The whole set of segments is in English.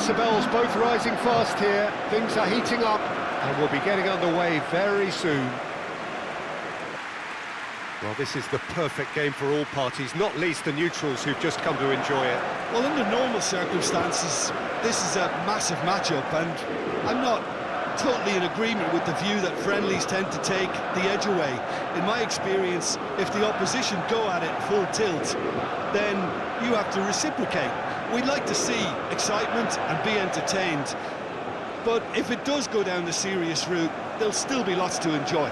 decibels both rising fast here. Things are heating up, and we'll be getting underway very soon. Well, this is the perfect game for all parties, not least the neutrals who've just come to enjoy it. Well, under normal circumstances, this is a massive matchup, and I'm not totally in agreement with the view that friendlies tend to take the edge away. In my experience, if the opposition go at it full tilt, then you have to reciprocate. We'd like to see excitement and be entertained, but if it does go down the serious route, there'll still be lots to enjoy.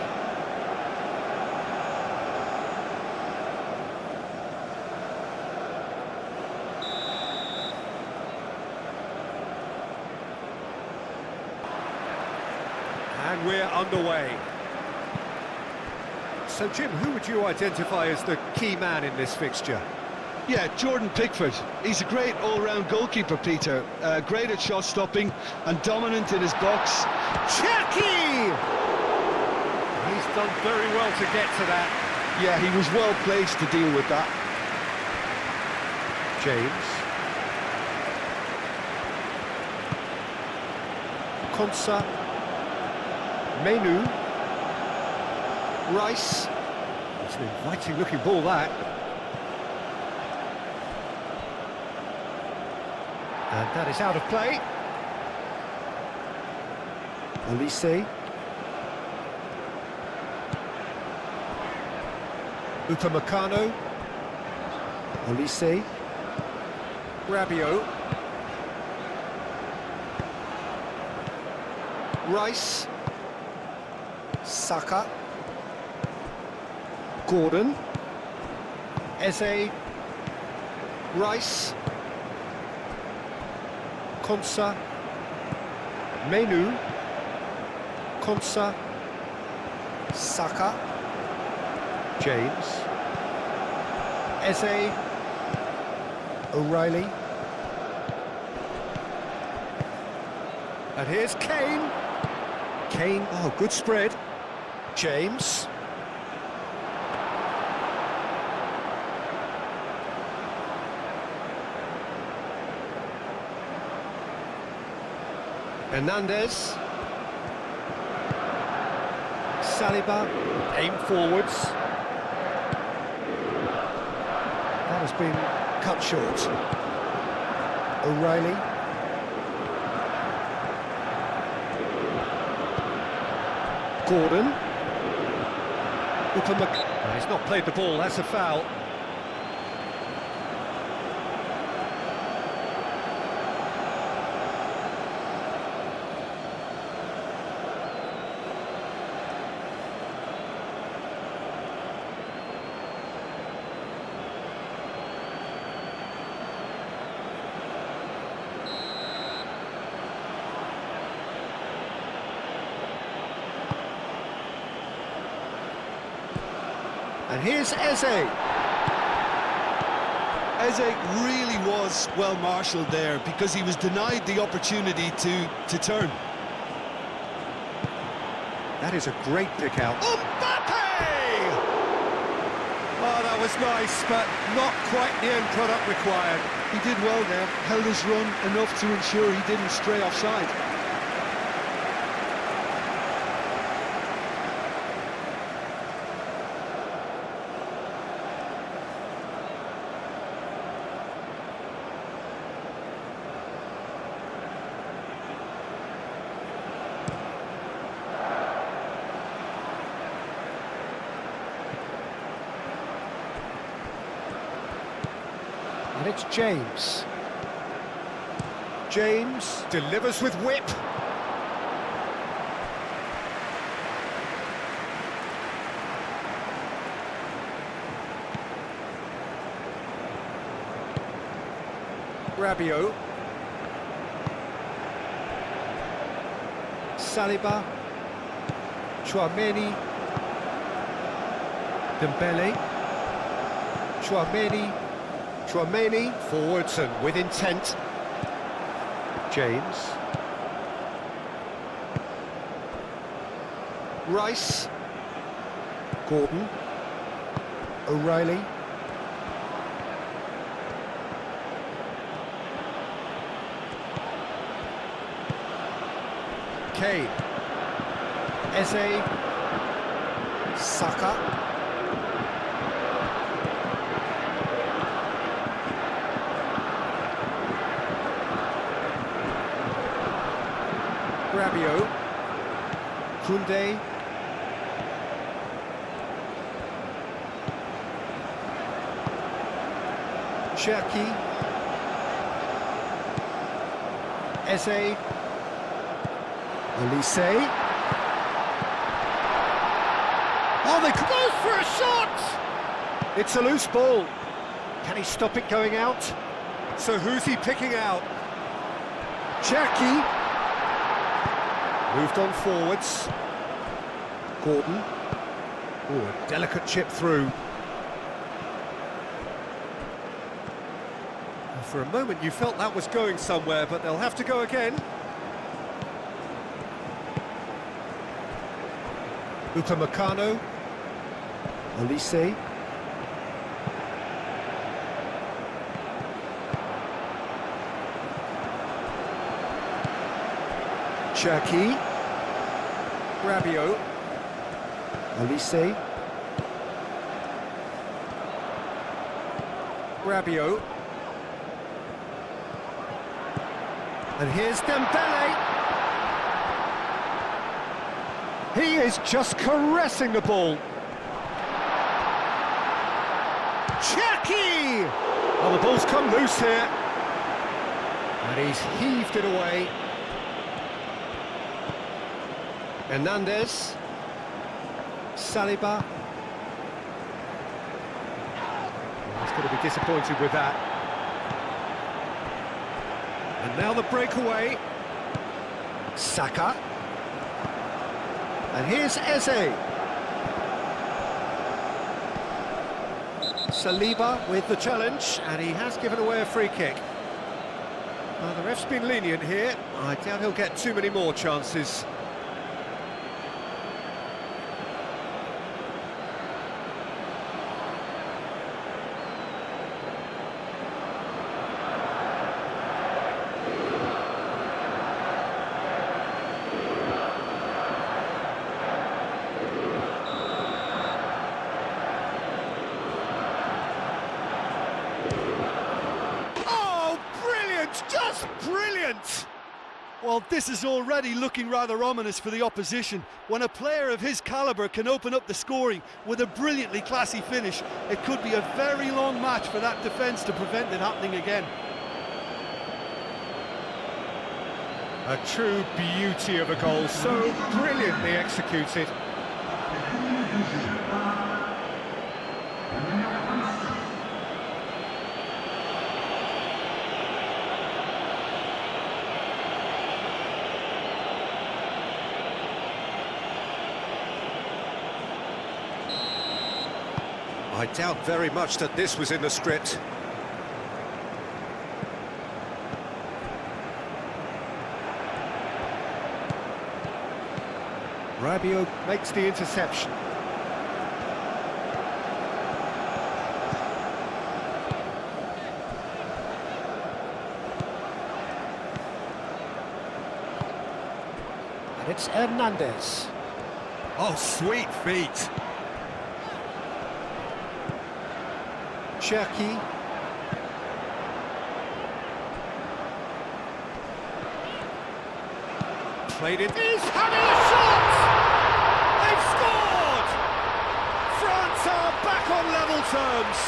And we're underway. So, Jim, who would you identify as the key man in this fixture? Yeah, Jordan Pickford. He's a great all-round goalkeeper, Peter. Great at shot stopping and dominant in his box. Chucky! He's done very well to get to that. Yeah, he was well placed to deal with that. James. Konsa. Menu. Rice. It's an inviting-looking ball, that. And that is out of play. Olise. Upamecano. Olise. Rabiot. Rice. Saka. Gordon. Eze. Rice. Konsa. Menu. Konsa. Saka. James. Eze. O'Reilly. And here's Kane. Kane, oh, good spread. James. Hernandez. Saliba. Aim forwards. That has been cut short. O'Reilly. Gordon. He's not played the ball, that's a foul. And here's Eze. Eze really was well marshalled there because he was denied the opportunity to turn. That is a great pick out. Mbappe! Oh, that was nice, but not quite the end product required. He did well there, held his run enough to ensure he didn't stray offside. And it's James. James delivers with whip. Rabiot. Saliba. Chouameni. Dembele. Chouameni forwards and with intent. James. Rice. Gordon. O'Reilly. Kane. Eze. Saka. Rabiot. Koundé. Cherki. Eze. Olise. Oh, they could go for a shot! It's a loose ball. Can he stop it going out? So who's he picking out? Cherki. Moved on forwards. Gordon. Oh, a delicate chip through. For a moment you felt that was going somewhere, but they'll have to go again. Upamecano. Olise. Cherki. Rabiot. Olise. Rabiot. And here's Dembele. He is just caressing the ball. Cherki! Oh, the ball's come loose here. And he's heaved it away. Hernandez. Saliba. He's going to be disappointed with that. And now the breakaway. Saka. And here's Eze. Saliba with the challenge, and he has given away a free kick. The ref's been lenient here. I doubt he'll get too many more chances. Just brilliant! Well, this is already looking rather ominous for the opposition. When a player of his calibre can open up the scoring with a brilliantly classy finish, it could be a very long match for that defence to prevent it happening again. A true beauty of a goal, so brilliantly executed. I doubt very much that this was in the script. Rabiot makes the interception. And it's Hernandez. Oh, sweet feet. Cherki. Played it. He's having a shot! They've scored! France are back on level terms.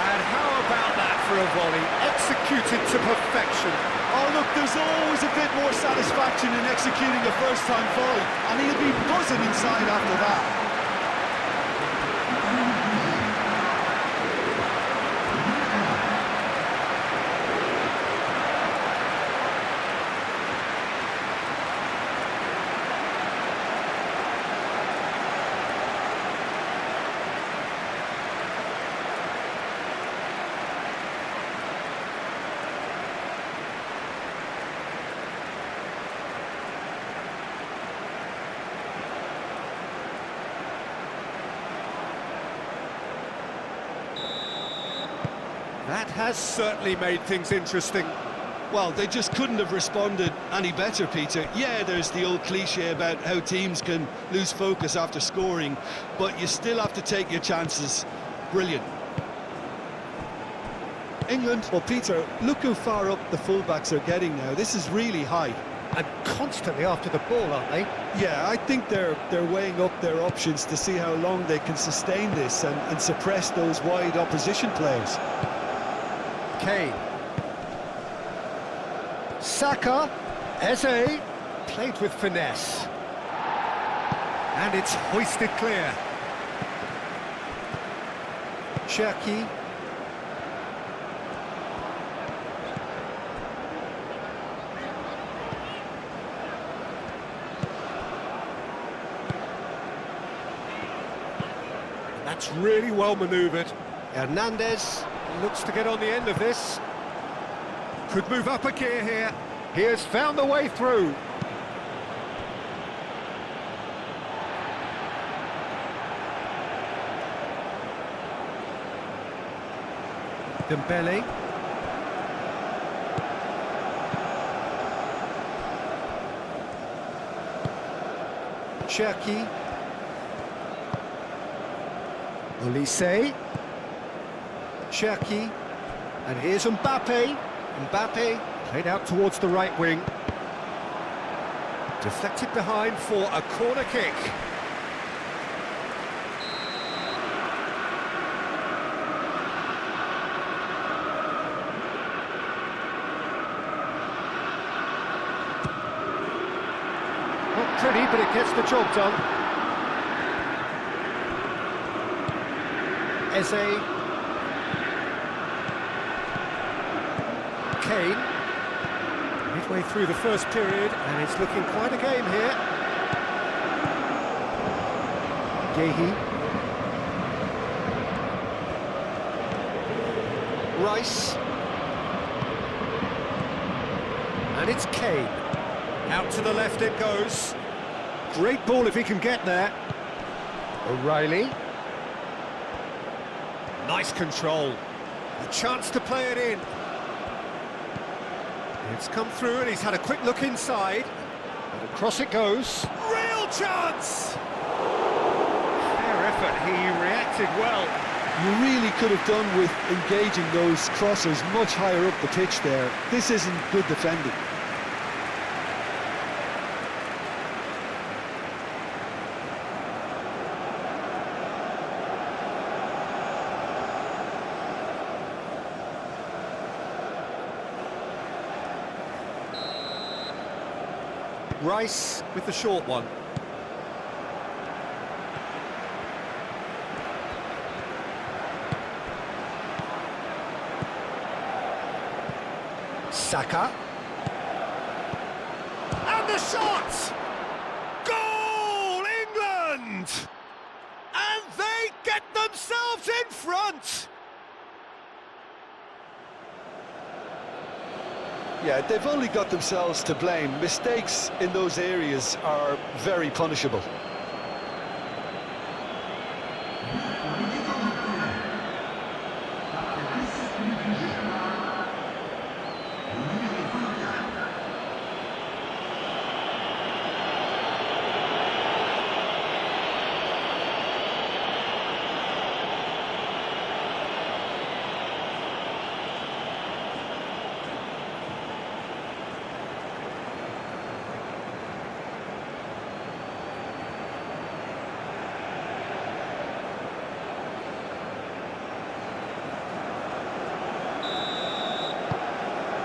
And how about that for a volley? Executed to perfection. Oh, look, there's always a bit more satisfaction in executing a first-time volley, and he'll be buzzing inside after that. That has certainly made things interesting. Well, they just couldn't have responded any better, Peter. Yeah, there's the old cliche about how teams can lose focus after scoring, but you still have to take your chances. Brilliant. England, well, Peter, look how far up the fullbacks are getting now. This is really high. And constantly after the ball, aren't they? Yeah, I think they're weighing up their options to see how long they can sustain this and suppress those wide opposition players. Kane. Saka. Eze. Played with finesse. And it's hoisted clear. Cherki. That's really well manoeuvred. Hernandez looks to get on the end of this. Could move up a gear here. He has found the way through. Dembele. Cherki. Olise. Cherki. And here's Mbappe. Mbappe played out towards the right wing. Deflected behind for a corner kick. Not pretty, but it gets the job done. Eze. Kane. Midway through the first period, and it's looking quite a game here. Gehi. Rice. And it's Kane. Out to the left it goes. Great ball if he can get there. O'Reilly. Nice control. A chance to play it in. It's come through and he's had a quick look inside. And across it goes. Real chance! Fair effort, he reacted well. You really could have done with engaging those crossers much higher up the pitch there. This isn't good defending. Rice with the short one. Saka. And the shot! Goal, England! And they get themselves in front! Yeah, they've only got themselves to blame. Mistakes in those areas are very punishable.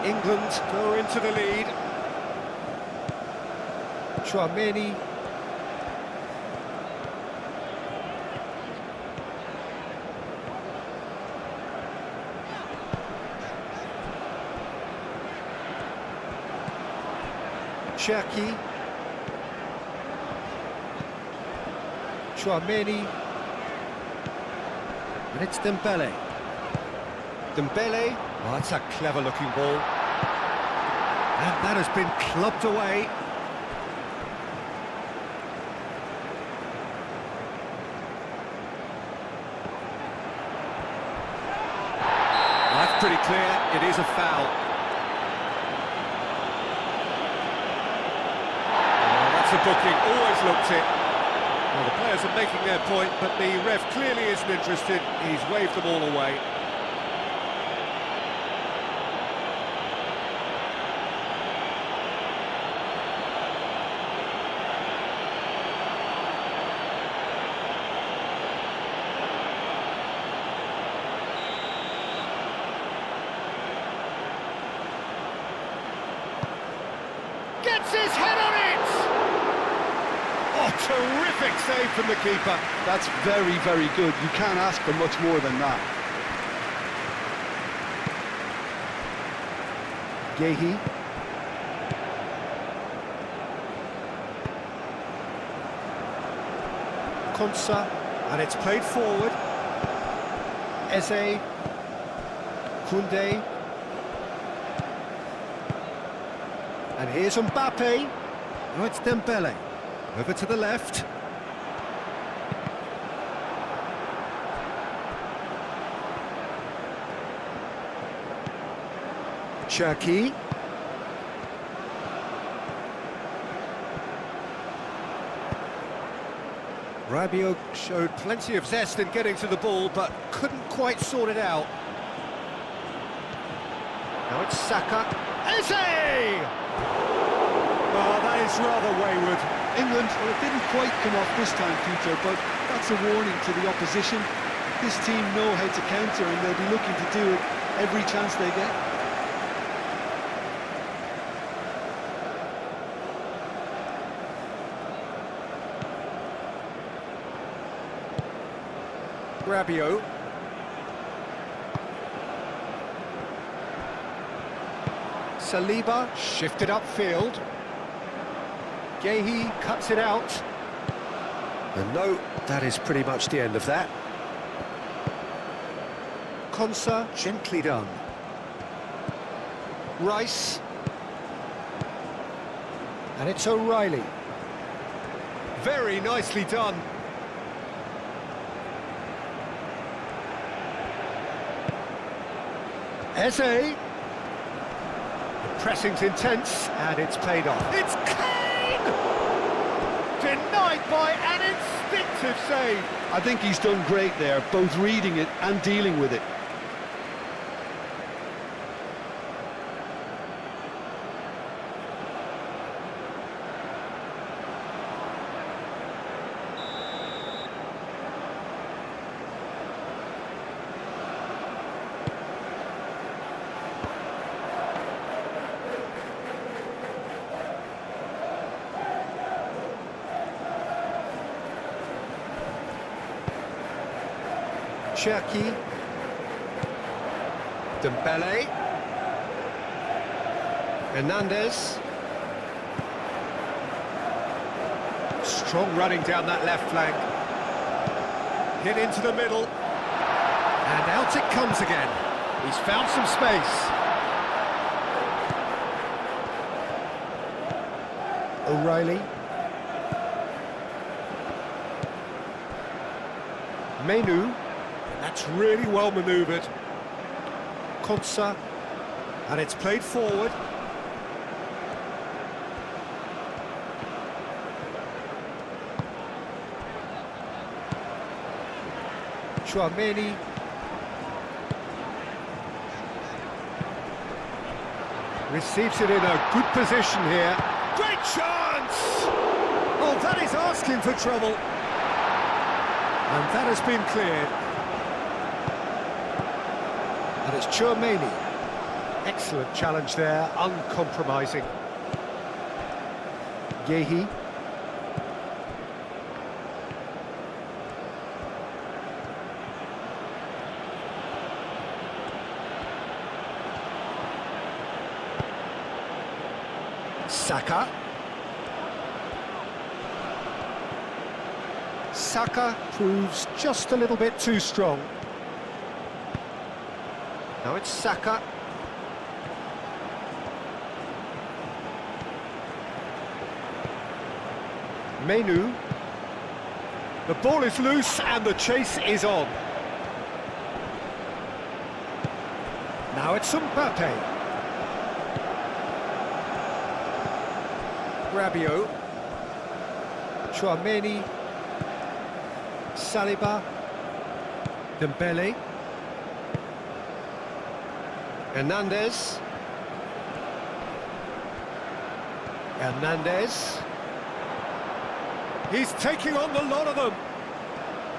England go into the lead. Tchouaméni. Cherki. Tchouaméni. And it's Dembele. Dembele. Oh, that's a clever-looking ball. And that has been clubbed away. That's pretty clear. It is a foul. the booking, always looked it. Well, the players are making their point, but the ref clearly isn't interested. He's waved them all away. Gets his head on it! Oh, terrific save from the keeper. That's very, very good. You can't ask for much more than that. Gehi. Konsa, and it's played forward. Eze. Koundé. And here's Mbappe. Now it's Dembele. Over to the left. Cherki. Rabiot showed plenty of zest in getting to the ball, but couldn't quite sort it out. Now it's Saka. Eze! Oh, that is rather wayward. England, well, it didn't quite come off this time, Peter, but that's a warning to the opposition. This team know how to counter, and they'll be looking to do it every chance they get. Rabiot. Saliba shifted upfield. Gehi cuts it out. And no, that is pretty much the end of that. Konsa, gently done. Rice. And it's O'Reilly. Very nicely done. Eze. The pressing's intense, and it's paid off. It's Kane! Denied by an instinctive save. I think he's done great there, both reading it and dealing with it. Cherki. Dembele. Hernandez. Strong running down that left flank. Hit into the middle. And out it comes again. He's found some space. O'Reilly. Menu. That's really well manoeuvred. Konsa, and it's played forward. Chouameni. Receives it in a good position here. Great chance! Oh, that is asking for trouble. And that has been cleared. And it's Chouameni. Excellent challenge there, uncompromising. Gehi. Saka. Saka proves just a little bit too strong. Now it's Saka. Menu. The ball is loose and the chase is on. Now it's Mbappe. Rabiot. Tchouaméni, Saliba, Dembele, Hernandez, he's taking on the lot of them.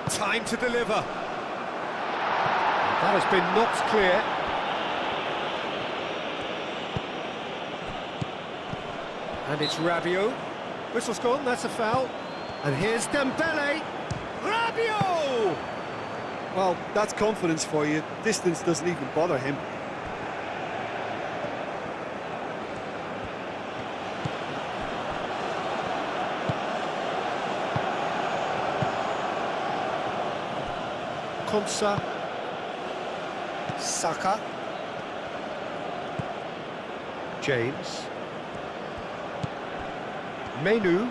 Time to deliver. That has been knocked clear. And it's Rabiot. Whistle's gone, that's a foul. And here's Dembele. Rabiot! Well, that's confidence for you. Distance doesn't even bother him. Konsa, Saka, James, Menu,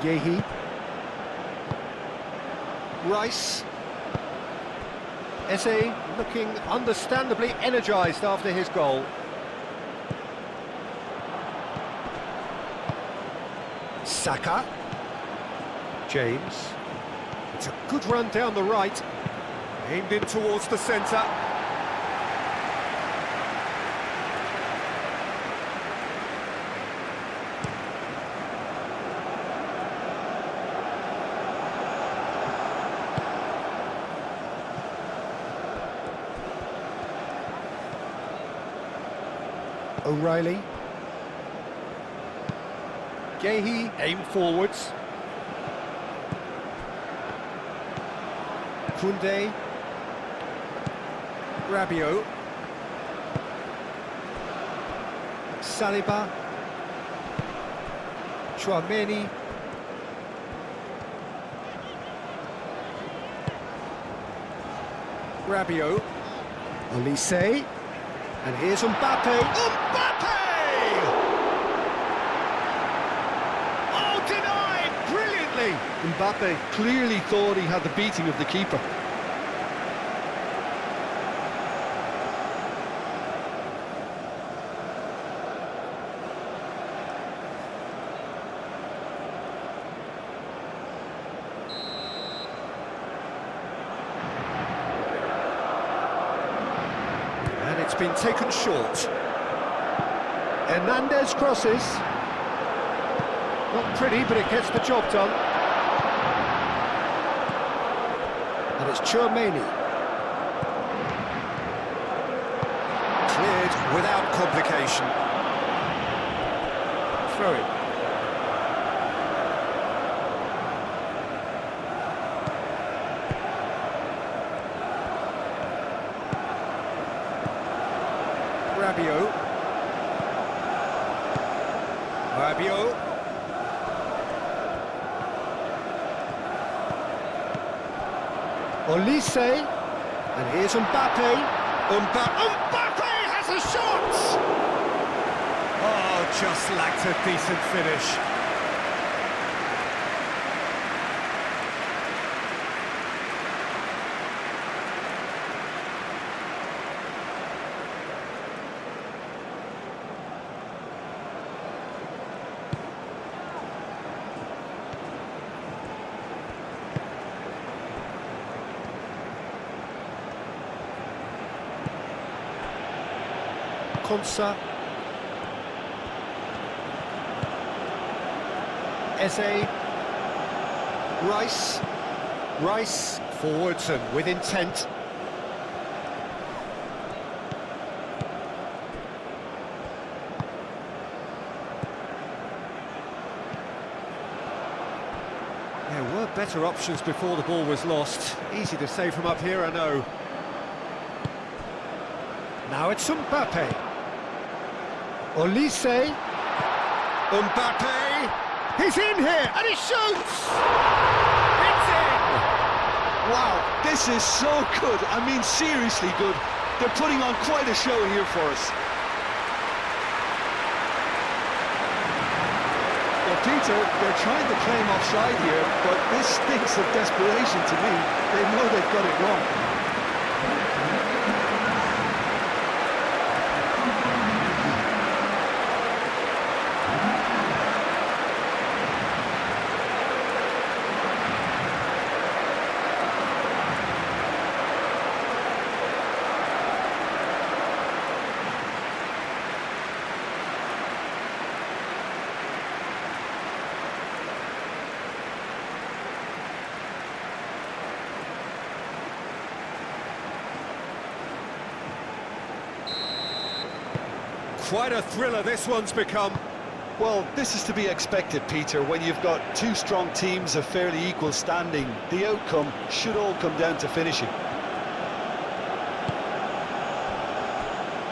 Yehi, Rice, Eze looking understandably energised after his goal. Saka, James, it's a good run down the right, aimed in towards the centre. O'Reilly, Yehi aimed forwards. Koundé, Rabiot, Saliba, Tchouaméni, Rabiot, Olise, and here's Mbappe. Mbappe! Oh, denied brilliantly! Mbappe clearly thought he had the beating of the keeper. And it's been taken short. Hernandez crosses. Not pretty, but it gets the job done. And it's Tchouaméni. Cleared without complication. Throw it. Rabiot. Olise, and here's Mbappe. Mbappe has a shot! Oh, just lacked a decent finish. Konsa, Eze, Rice forwards and with intent. There were better options before the ball was lost. Easy to say from up here, I know. Now it's Mbappe. Olise, Mbappe, he's in here, and he shoots! It's in! Wow, this is so good. I mean, seriously good. They're putting on quite a show here for us. Well, Peter, they're trying to claim offside here, but this stinks of desperation to me. They know they've got it wrong. Quite a thriller this one's become. Well, this is to be expected, Peter. When you've got two strong teams of fairly equal standing, the outcome should all come down to finishing.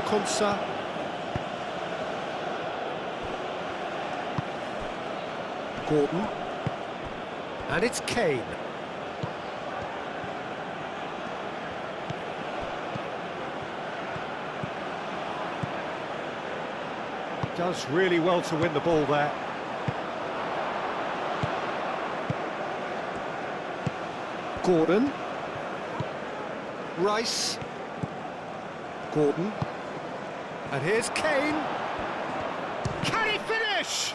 Konsa. Gordon. And it's Kane. Does really well to win the ball there. Gordon. Rice. Gordon. And here's Kane. Can he finish?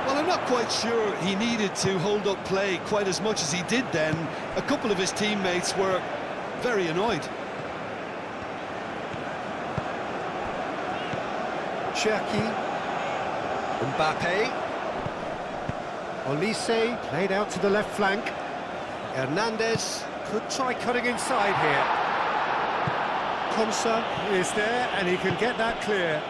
Well, I'm not quite sure he needed to hold up play quite as much as he did then. A couple of his teammates were very annoyed. Cherki. Mbappe. Olise played out to the left flank. Hernandez could try cutting inside here. Konsa is there and he can get that clear.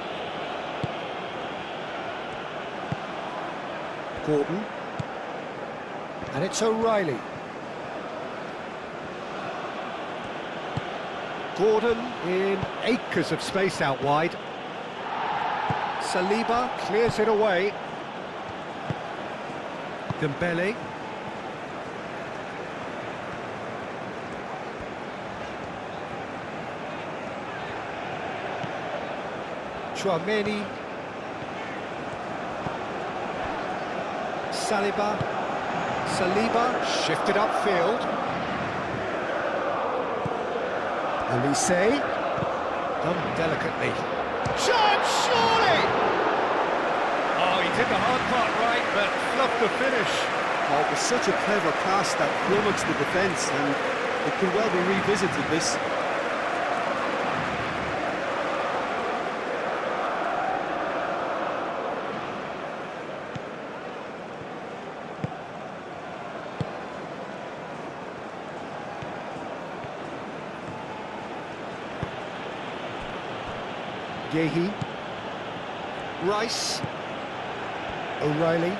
Gordon. And it's O'Reilly. Gordon in acres of space out wide. Saliba clears it away. Dembele. Chouameni. Saliba shifted upfield. Olise done delicately. Shot, surely! Oh, he did the hard part right, but fluffed the finish. Oh, it was such a clever pass that flummoxed the defence, and it could well be revisited, this. Yehi. Rice. O'Reilly.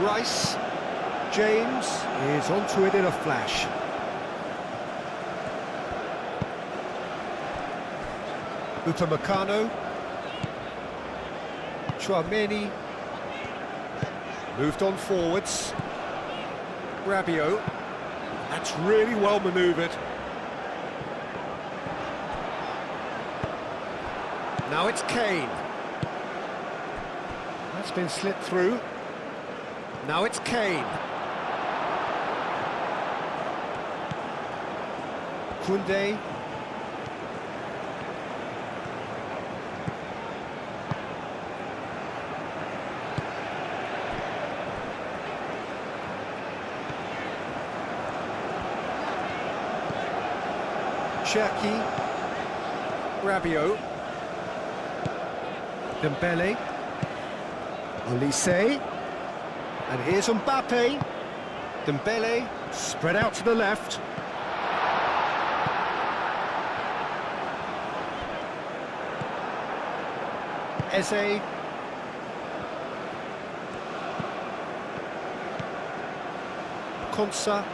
Rice. James is onto it in a flash. Upamecano. Chouameni. Moved on forwards. Rabiot. That's really well manoeuvred. Now it's Kane. That's been slipped through. Now it's Kane. Koundé. Cherki. Rabiot. Dembele. Olise. And here's Mbappe. Dembele spread out to the left. Eze. Konsa.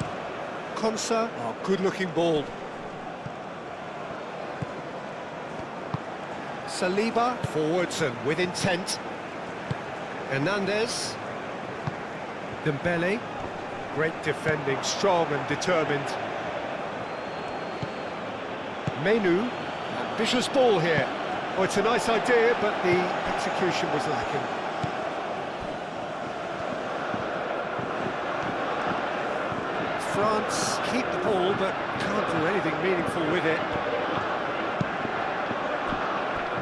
Oh, good-looking ball. Saliba, forwards and with intent. Hernandez. Dembele. Great defending, strong and determined. Menu. Ambitious ball here. Oh, it's a nice idea, but the execution was lacking. France keep the ball, but can't do anything meaningful with it.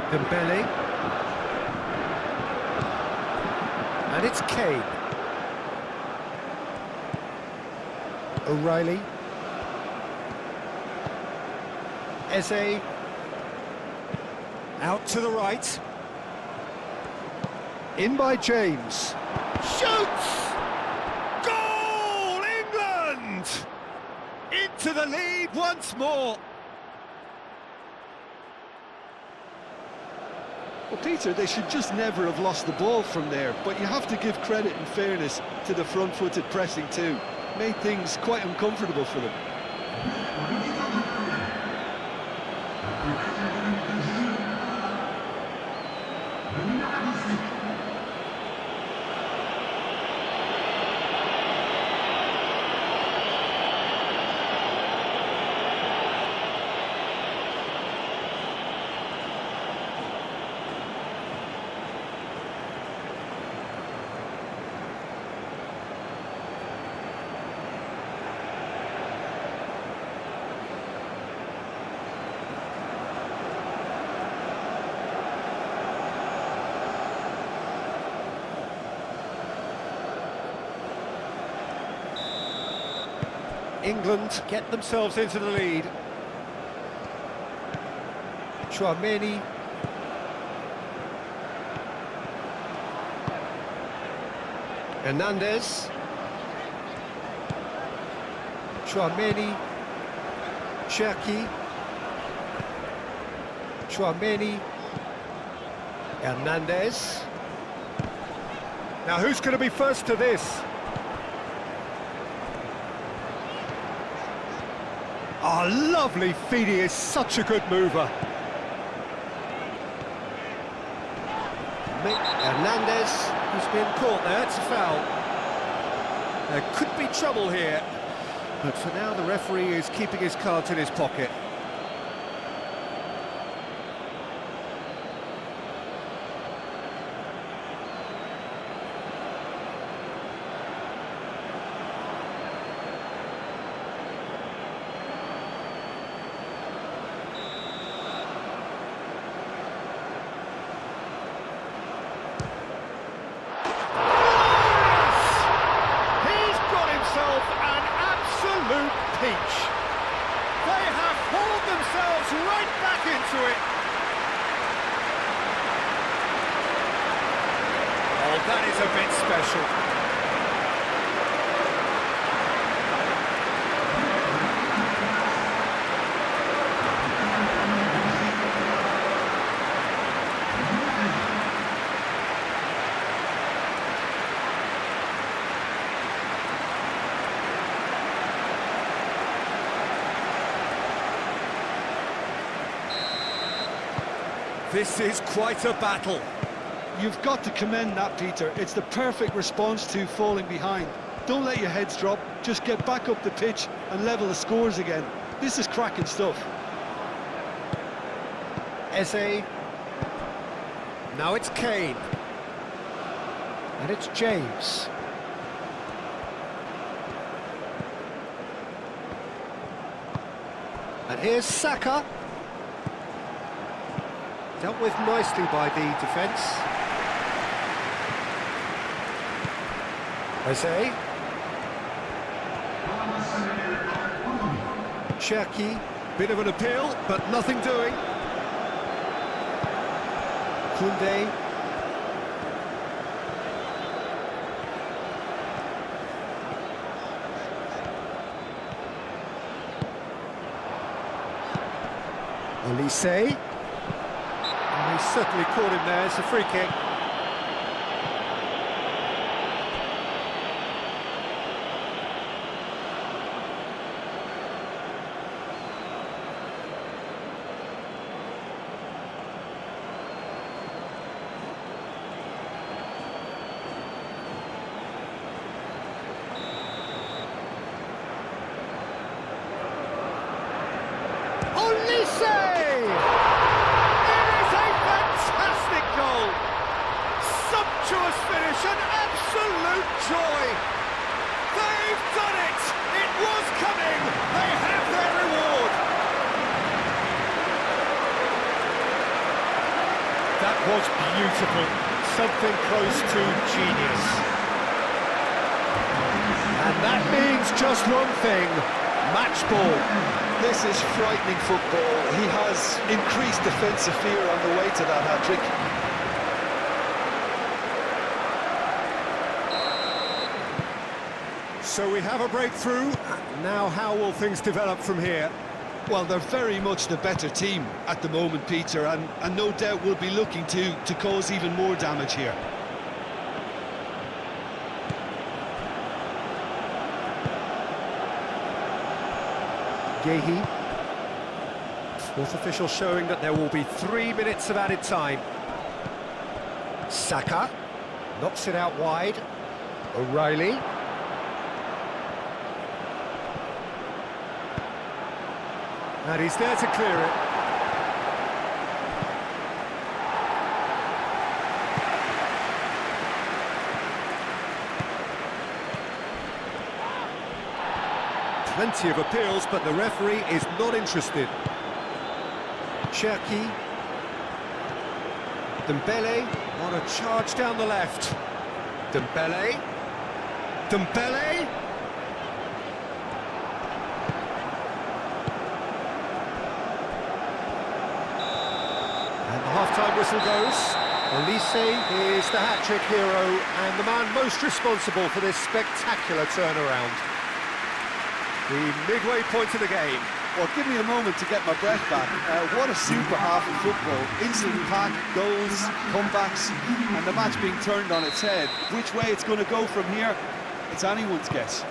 Dembele. And it's Kane. O'Reilly. Eze. Out to the right. In by James. Shoots! Goal, England! Into the lead once more. Well, Peter, they should just never have lost the ball from there, but you have to give credit and fairness to the front-footed pressing too. Made things quite uncomfortable for them. England get themselves into the lead. Chouameni. Hernandez. Chouameni. Cherki. Chouameni. Hernandez. Now who's going to be first to this? Oh, lovely feed, he is such a good mover. Hernandez, who's been caught there, it's a foul. There could be trouble here, but for now the referee is keeping his cards in his pocket. Peach. They have hauled themselves right back into it. Oh, that is a bit special. This is quite a battle. You've got to commend that, Peter. It's the perfect response to falling behind. Don't let your heads drop, just get back up the pitch and level the scores again. This is cracking stuff. Eze. Now it's Kane. And it's James. And here's Saka. Dealt with nicely by the defence. Eze. Cherki, bit of an appeal, but nothing doing. Koundé. Olise. He certainly caught him there, it's a free kick. Olise! Sumptuous finish, an absolute joy. They've done it. It was coming. They have their reward. That was beautiful. Something close to genius. And that means just one thing. Match ball. This is frightening football. He has increased defensive fear on the way to that hat-trick. So we have a breakthrough. Now how will things develop from here? Well, they're very much the better team at the moment, Peter, and no doubt will be looking to cause even more damage here. Gehi. Fourth official showing that there will be 3 minutes of added time. Saka knocks it out wide. O'Reilly. And he's there to clear it. Plenty of appeals, but the referee is not interested. Cherki. Dembele on a charge down the left. Dembele. Dembele. And the half-time whistle goes. Elise is the hat-trick hero and the man most responsible for this spectacular turnaround. The midway point of the game. Well, give me a moment to get my breath back. What a super half of football. Instant pack, goals, comebacks, and the match being turned on its head. Which way it's going to go from here, it's anyone's guess.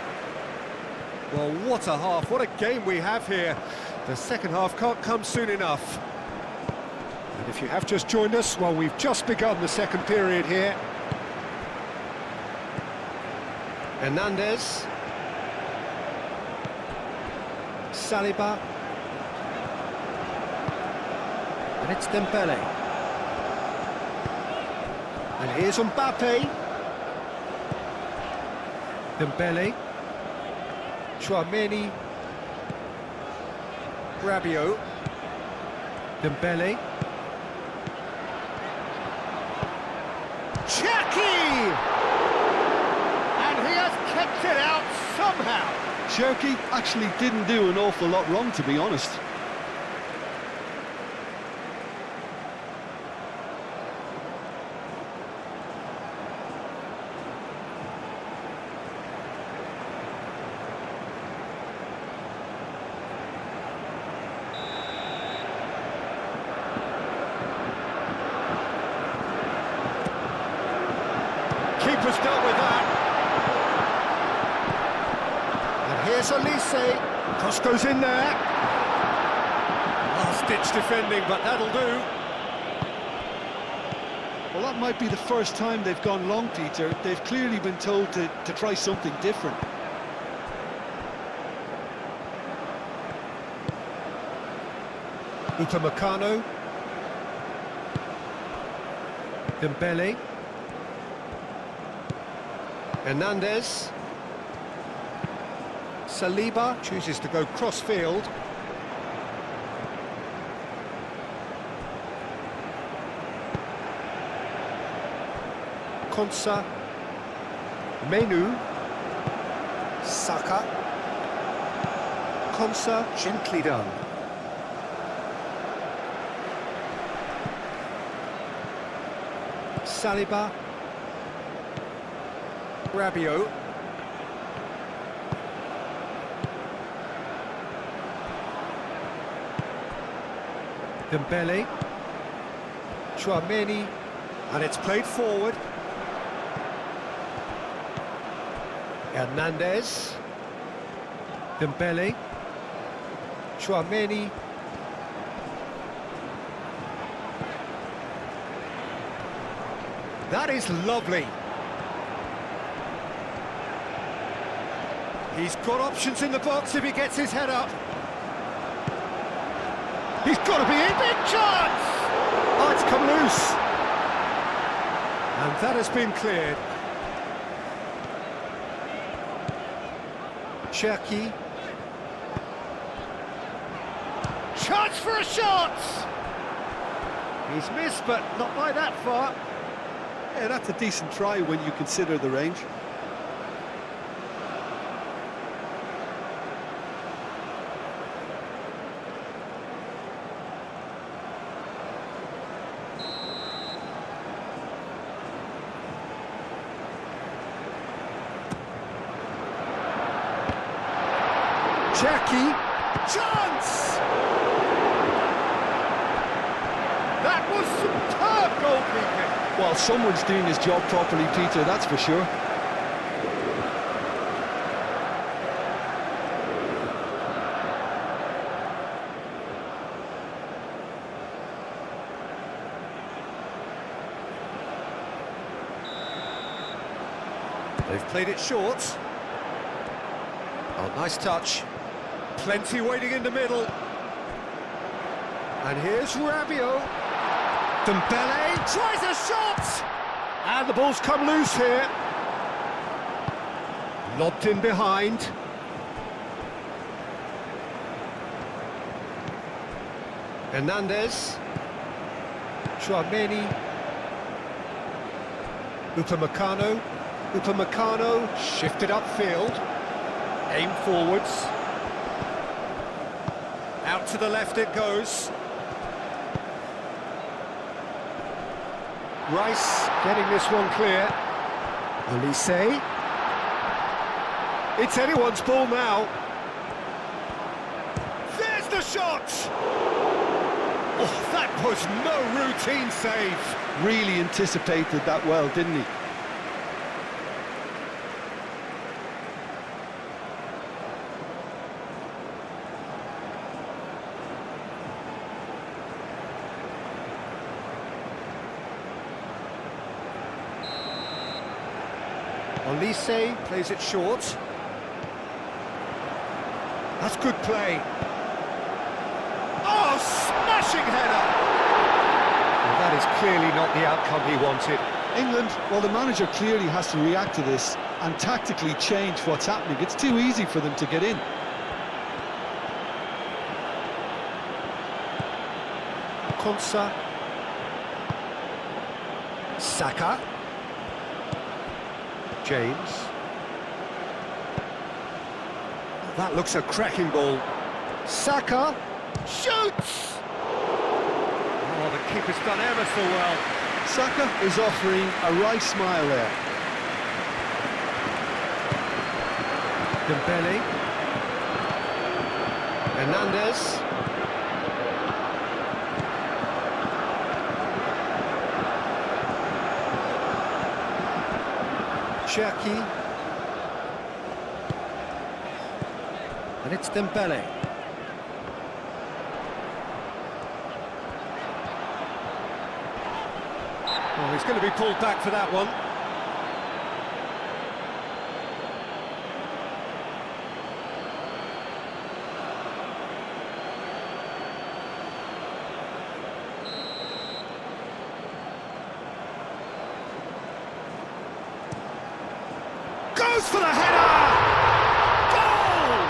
Well, what a half, what a game we have here. The second half can't come soon enough. And if you have just joined us, well, we've just begun the second period here. Hernandez. Saliba. And it's Dembele. And here's Mbappe. Dembele. Chouameni. Rabiot. Dembele. Cherki! And he has kept it out somehow. Cherki actually didn't do an awful lot wrong, to be honest. Keeper's dealt with that. Here's Elise, cross goes in there. Last-ditch defending, but that'll do. Well, that might be the first time they've gone long, Peter. They've clearly been told to try something different. Upamecano. Dembele. Hernandez. Saliba chooses to go cross-field. Konsa. Menu. Saka. Konsa, gently done. Saliba. Rabiot. Dembele, Chouameni, and it's played forward. Hernandez, Dembele, Chouameni. That is lovely. He's got options in the box if he gets his head up. He's got to be in, big chance! Oh, it's come loose. And that has been cleared. Cherki. Chance for a shot! He's missed, but not by that far. Yeah, that's a decent try when you consider the range. Cherki, chance! was superb goalkeeping. Well, someone's doing his job properly, Peter, that's for sure. They've played it short. Oh, nice touch. Plenty waiting in the middle. And here's Rabiot. Dembele tries a shot! And the ball's come loose here. Lobbed in behind. Hernandez. Chouameni. Upamecano. Upamecano shifted upfield. Aim forwards. Out to the left it goes. Rice getting this one clear. Olise. It's anyone's ball now. There's the shot! Oh, that was no routine save. Really anticipated that well, didn't he? Olise plays it short. That's good play. Oh, smashing header! Well, that is clearly not the outcome he wanted. England, well, the manager clearly has to react to this and tactically change what's happening. It's too easy for them to get in. Konsa. Saka. James. That looks a cracking ball. Saka shoots! Oh, the keeper's done ever so well. Saka is offering a right smile there. Dembele. Hernandez. Cherki. And it's Dembele. Oh, he's going to be pulled back for that one. Goes for the header! Goal!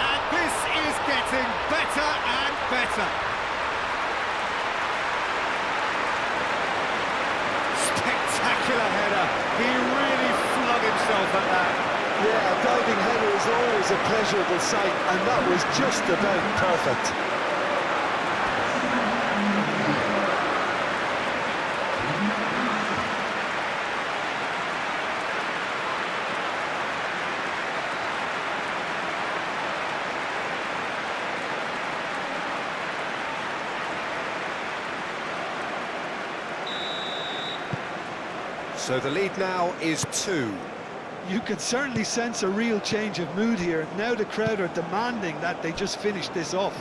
And this is getting better and better. Spectacular header. He really flung himself at that. Yeah, a diving header is always a pleasurable sight, and that was just about perfect. So the lead now is 2. You can certainly sense a real change of mood here. Now the crowd are demanding that they just finish this off.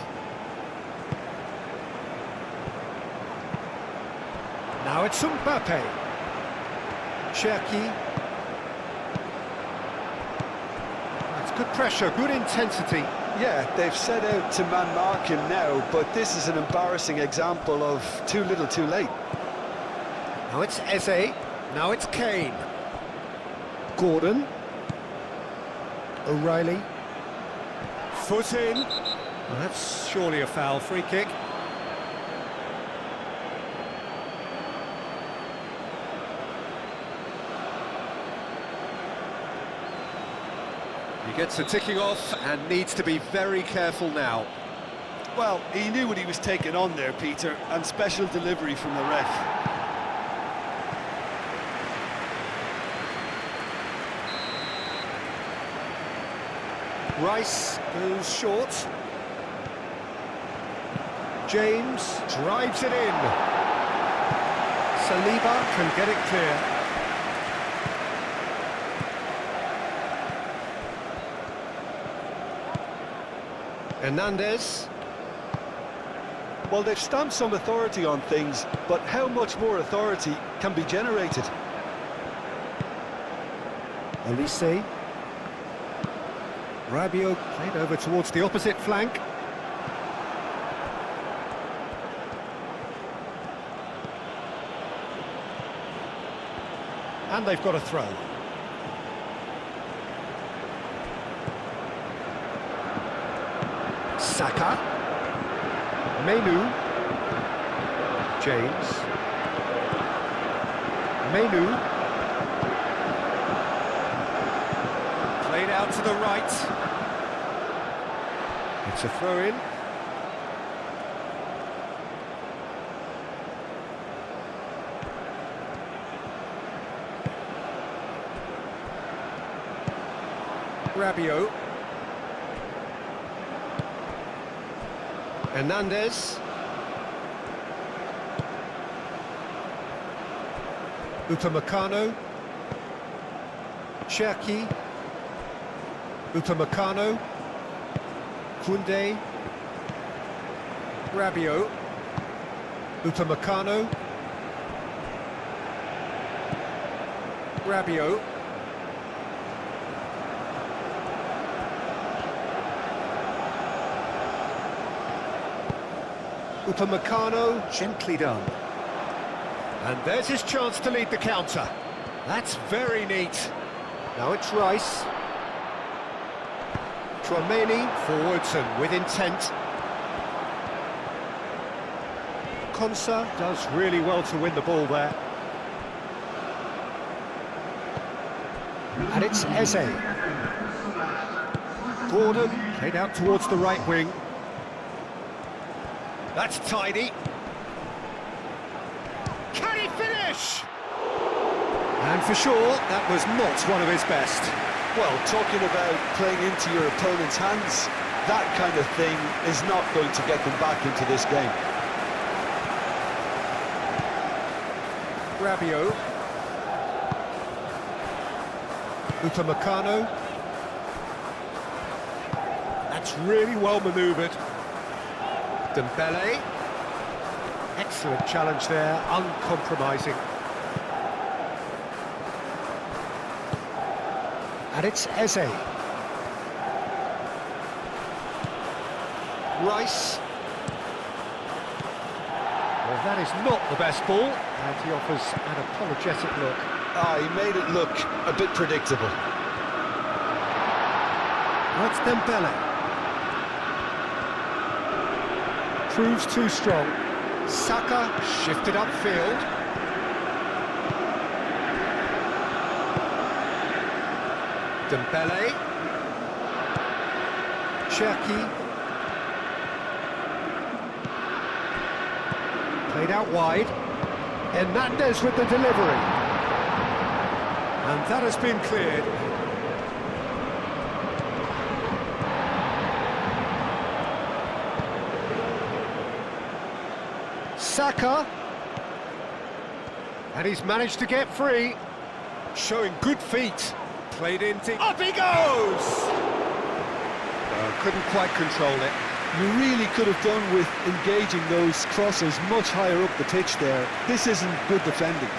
Now it's Mbappe. Cherki. That's good pressure, good intensity. Yeah, they've set out to man-mark him now, but this is an embarrassing example of too little too late. Now it's Eze. Now it's Kane. Gordon. O'Reilly. Foot in. Well, that's surely a foul. Free kick. He gets a ticking off and needs to be very careful now. Well, he knew what he was taking on there, Peter, and special delivery from the ref. Rice goes short. James drives it in. Saliba can get it clear. Hernandez. Well, they've stamped some authority on things, but how much more authority can be generated? Olise. Rabiot played over towards the opposite flank. And they've got a throw. Saka. Menu. James. Menu. Played out to the right. It's a throw-in. Rabiot. Hernandez. Upamecano. Cherki. Upamecano. Koundé. Rabiot. Upamecano. Rabiot. Upamecano, gently done. And there's his chance to lead the counter. That's very neat. Now it's Rice. Tchouaméni forwards and with intent. Konsa does really well to win the ball there. And it's Eze. Gordon played out towards the right wing. That's tidy. Can he finish? And for sure, that was not one of his best. Well, talking about playing into your opponent's hands, that kind of thing is not going to get them back into this game. Rabiot. Upamecano. That's really well manoeuvred. Dembele. Excellent challenge there, uncompromising. And it's Eze. Rice. Well, that is not the best ball, and he offers an apologetic look. He made it look a bit predictable. That's Dembele. Proves too strong. Saka shifted upfield. Dembele. Cherki. Played out wide. Hernandez with the delivery. And that has been cleared. Saka, and he's managed to get free, showing good feet, played into, up he goes! Couldn't quite control it. You really could have done with engaging those crosses much higher up the pitch there. This isn't good defending.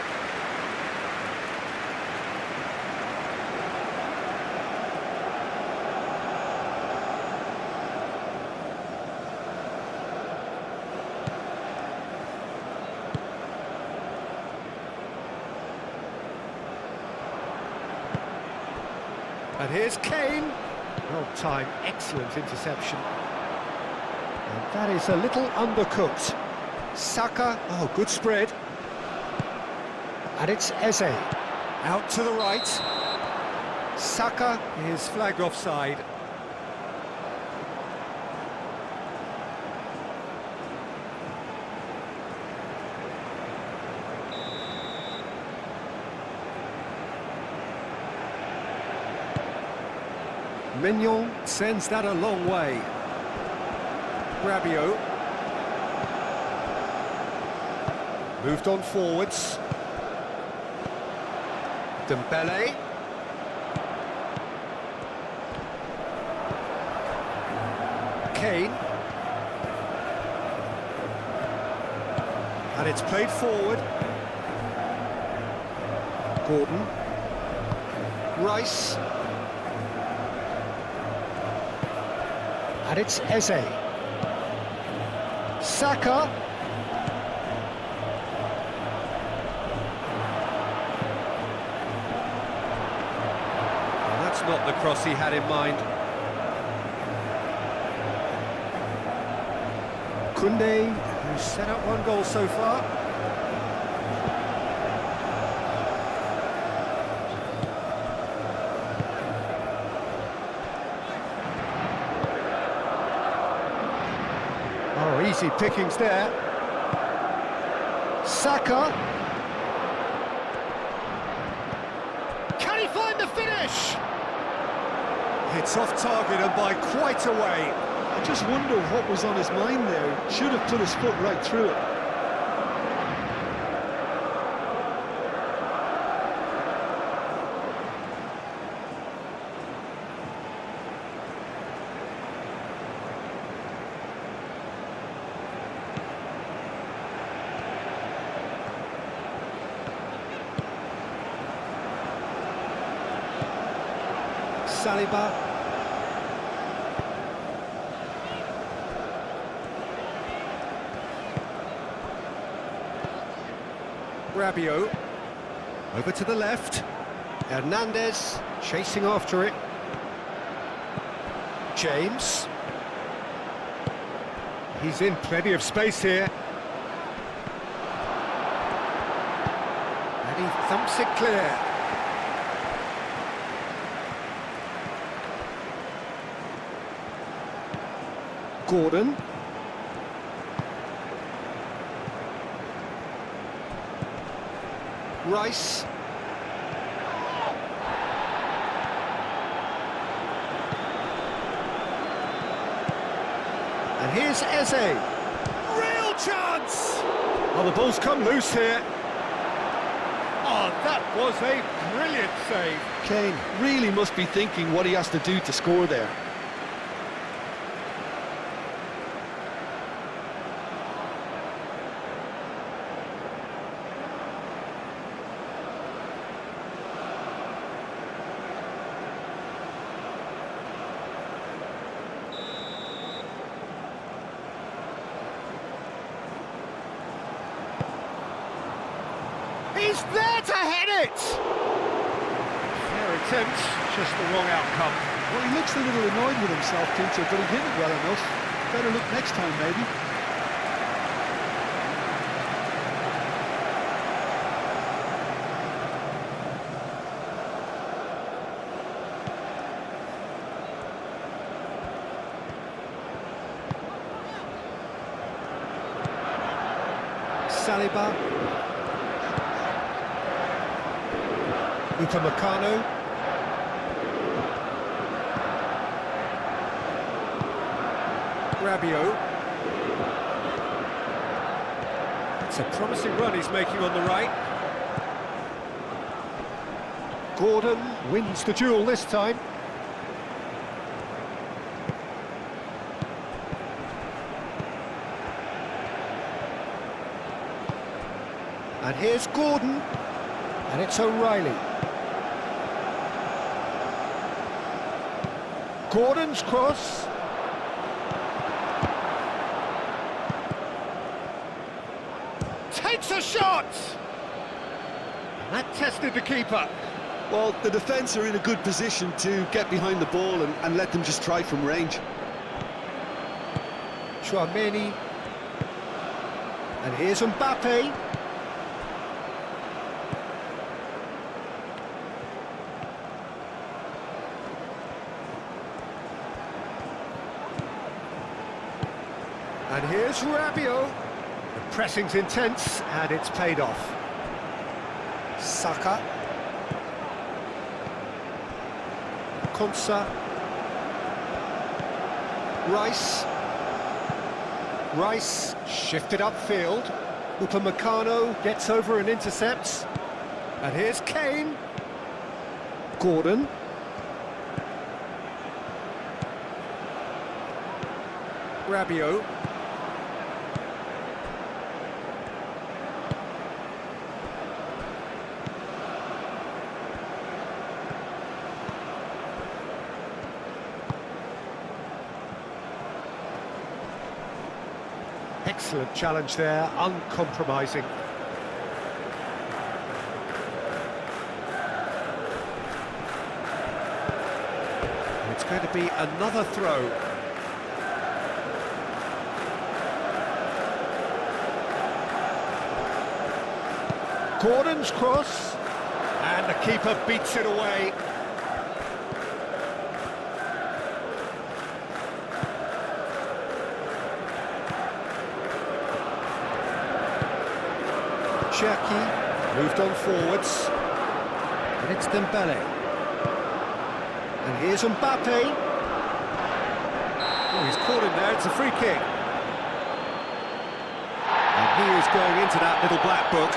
And here's Kane. Well timed, excellent interception. And that is a little undercooked. Saka, oh, good spread. And it's Eze. Out to the right. Saka is flagged offside. Mignon sends that a long way. Rabiot. Moved on forwards. Dembele. Kane. And it's played forward. Gordon. Rice. And it's Eze. Saka. Well, that's not the cross he had in mind. Koundé, who's set up one goal so far. Oh, easy pickings there. Saka. Can he find the finish? It's off target and by quite a way. I just wonder what was on his mind there. Should have put his foot right through it. Saliba. Rabiot. Over to the left. Hernandez chasing after it. James. He's in plenty of space here. And he thumps it clear. Gordon. Rice. And here's Eze. Real chance! Oh, the ball's come loose here. Oh, that was a brilliant save. Kane really must be thinking what he has to do to score there. He's there to head it! Fair attempt, just the wrong outcome. Well, he looks a little annoyed with himself, Peter, but he hit it well enough. Better look next time, maybe. Saliba. Upamecano. Rabiot. It's a promising run he's making on the right. Gordon wins the duel this time. And here's Gordon. And it's O'Reilly. Gordon's cross. Takes a shot! That tested the keeper. Well, the defence are in a good position to get behind the ball and let them just try from range. Chouameni. And here's Mbappe. And here's Rabiot. The pressing's intense, and it's paid off. Saka. Konsa. Rice. Rice shifted upfield. Upamecano gets over and intercepts. And here's Kane. Gordon. Rabiot. Excellent challenge there, uncompromising. It's going to be another throw. Gordon's cross, and the keeper beats it away. Cherki moved on forwards, and it's Dembele. And here's Mbappe. Oh, he's caught him there, it's a free kick. And he is going into that little black book.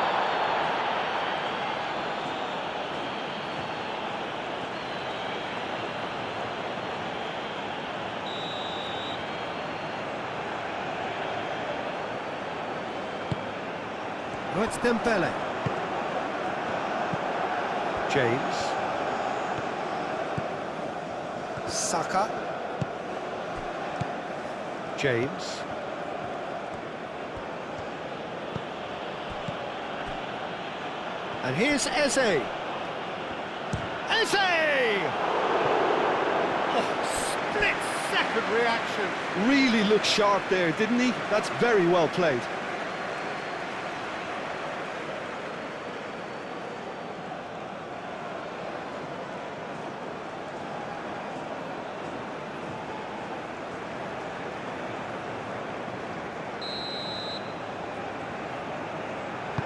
Oh, it's Dembele. James. Saka. James. And here's Eze. Eze! Oh, split-second reaction. Really looked sharp there, didn't he? That's very well played.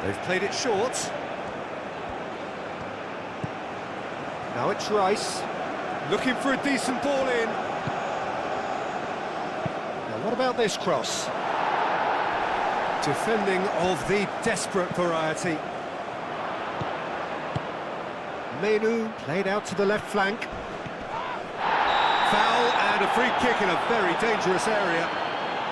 They've played it short. Now it's Rice, looking for a decent ball in. Now what about this cross? Defending of the desperate variety. Menu played out to the left flank. Foul and a free kick in a very dangerous area.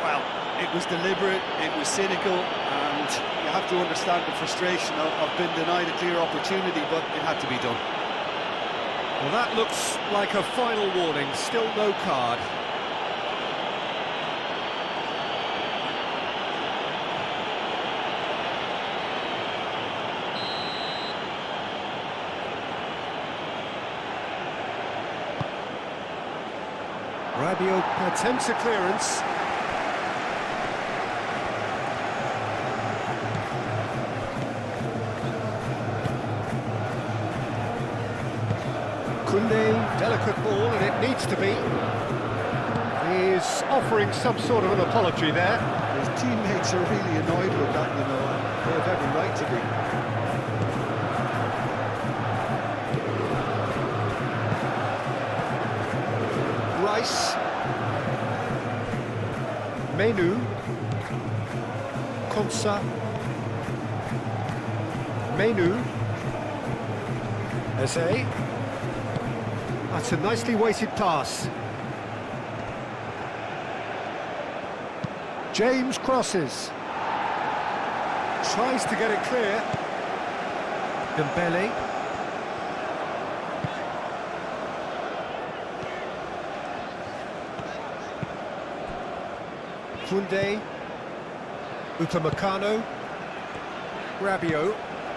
Well, it was deliberate, it was cynical, and you have to understand the frustration of being denied a clear opportunity, but it had to be done. Well, that looks like a final warning, still no card. Rabiot attempts a clearance. Koundé, delicate ball, and it needs to be. He's offering some sort of an apology there. His teammates are really annoyed with that, you know, and they have every right to be. Rice. Menu. Konsa. Menu. Eze. That's a nicely weighted pass. James crosses. Tries to get it clear. Dembele. Koundé. Upamecano. Rabiot.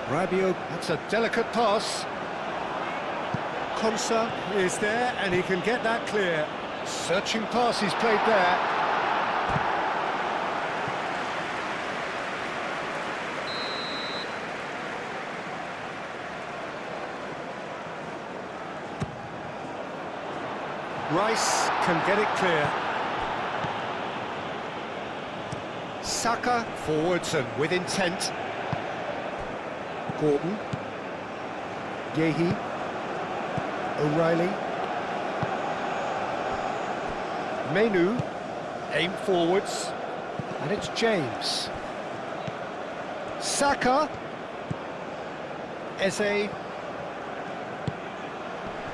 Rabiot, that's a delicate pass. Konsa is there, and he can get that clear. Searching pass he's played there. Rice can get it clear. Saka forwards and with intent. Gordon. Yehi. O'Reilly. Menu. Aim forwards. And it's James. Saka. Eze.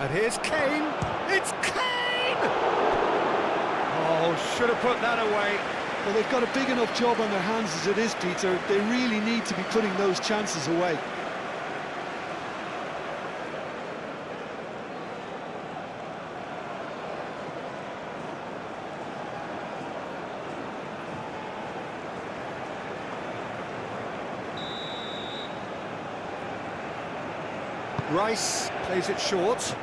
And here's Kane. It's Kane! Oh, should have put that away. Well, they've got a big enough job on their hands as it is, Peter. They really need to be putting those chances away. Rice plays it short.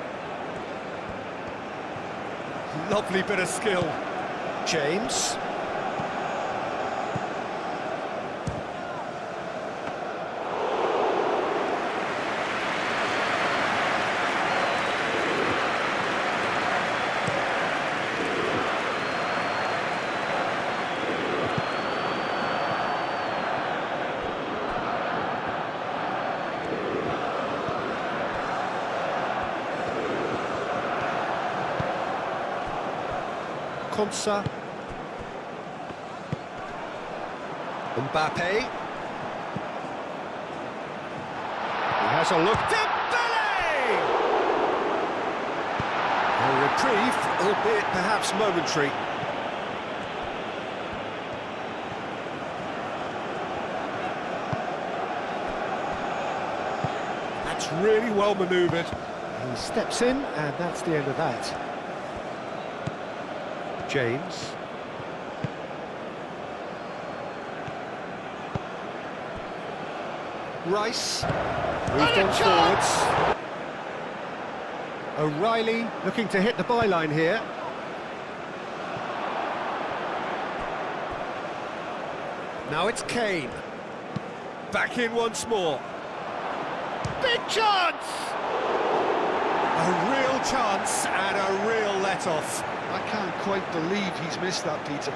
Lovely bit of skill. James. Konsa. Mbappe. He has a look. Dembele! A reprieve, albeit perhaps momentary. That's really well manoeuvred. He steps in, and that's the end of that. James. Rice. Moved on forwards. O'Reilly looking to hit the byline here. Now it's Kane. Back in once more. Big chance! A real chance and a real let-off. I can't quite believe he's missed that, Peter.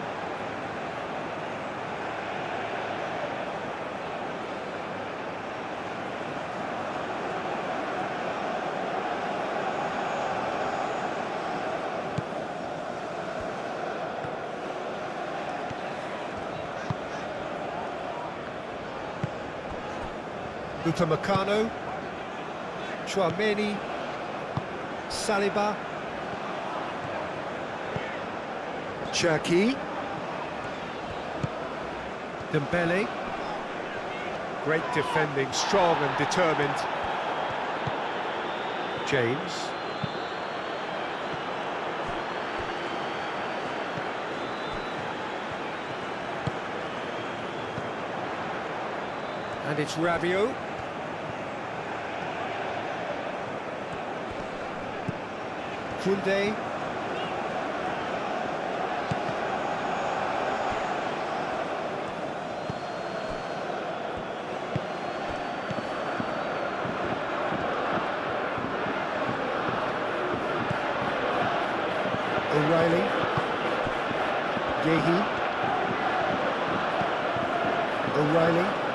Upamecano, Chouameni, Saliba, Cherki, Dembele. Great defending, strong and determined. James. And it's Rabiot. Koundé. O'Reilly. Yehi. O'Reilly.